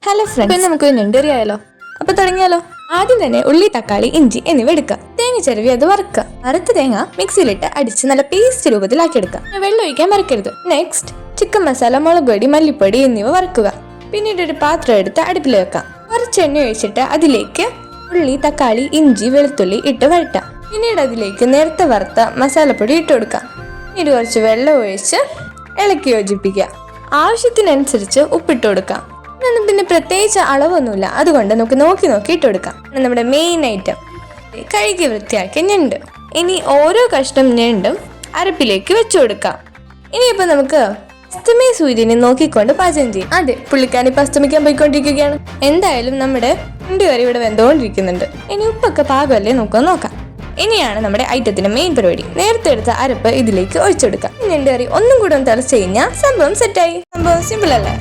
Hello friends, നമുക്ക് ഞണ്ടറി ആയാലോ? അപ്പൊ തുടങ്ങിയാലോ? ആദ്യം തന്നെ ഉള്ളി, തക്കാളി, ഇഞ്ചി എന്നിവ എടുക്കുക. തേങ്ങ ചിരവി അത് വറുക്കുക. വറുത്ത തേങ്ങ മിക്സിയിലിട്ട് അടിച്ച് നല്ല പേസ്റ്റ് രൂപത്തിലാക്കി എടുക്കുക. വെള്ളം ഒഴിക്കാൻ മറക്കരുത്. നെക്സ്റ്റ് ചിക്കൻ മസാല, മുളക് പൊടി, മല്ലിപ്പൊടി എന്നിവ വറുക്കുക. പിന്നീട് ഒരു പാത്രം എടുത്ത് അടുപ്പിൽ വെക്കാം. കുറച്ച് എണ്ണ ഒഴിച്ചിട്ട് അതിലേക്ക് ഉള്ളി, തക്കാളി, ഇഞ്ചി, വെളുത്തുള്ളി ഇട്ട് വഴറ്റാം. പിന്നീട് അതിലേക്ക് നേരത്തെ വറുത്ത മസാലപ്പൊടി ഇട്ട് കൊടുക്കാം. പിന്നീട് കുറച്ച് വെള്ളം ഒഴിച്ച് ഇളക്കി യോജിപ്പിക്കുക. ആവശ്യത്തിനനുസരിച്ച് ഉപ്പിട്ട് കൊടുക്കാം. പിന്നെ പ്രത്യേകിച്ച് അളവൊന്നുമില്ല, അതുകൊണ്ട് നമുക്ക് നോക്കി ഇട്ട് കൊടുക്കാം. നമ്മുടെ മെയിൻ ഐറ്റം കഴുകി വൃത്തിയാക്കിയ ഞണ്ട്. ഇനി ഓരോ കഷ്ണം ഞണ്ടും അരപ്പിലേക്ക് വെച്ചു കൊടുക്കാം. ഇനിയിപ്പോ നമുക്ക് അസ്തമയ സൂര്യനെ നോക്കിക്കൊണ്ട് പാചകം ചെയ്യും. അതെ, പുള്ളിക്കാരി ഇപ്പൊ അസ്തമിക്കാൻ പോയിക്കൊണ്ടിരിക്കുകയാണ്. എന്തായാലും നമ്മുടെ ഞണ്ട് കറി ഇവിടെ വെന്തുകൊണ്ടിരിക്കുന്നുണ്ട്. ഇനി ഉപ്പൊക്കെ പാകമല്ലേ നോക്കാം. ഇനിയാണ് നമ്മുടെ ഐറ്റത്തിന്റെ മെയിൻ പരിപാടി. നേരത്തെ എടുത്ത അരപ്പ് ഇതിലേക്ക് ഒഴിച്ചെടുക്കാം. ഞണ്ട് കറി ഒന്നും കൂടെ ഒന്ന് തിളച്ച് കഴിഞ്ഞാൽ സംഭവം സെറ്റായി. സംഭവം സിമ്പിൾ അല്ലേ?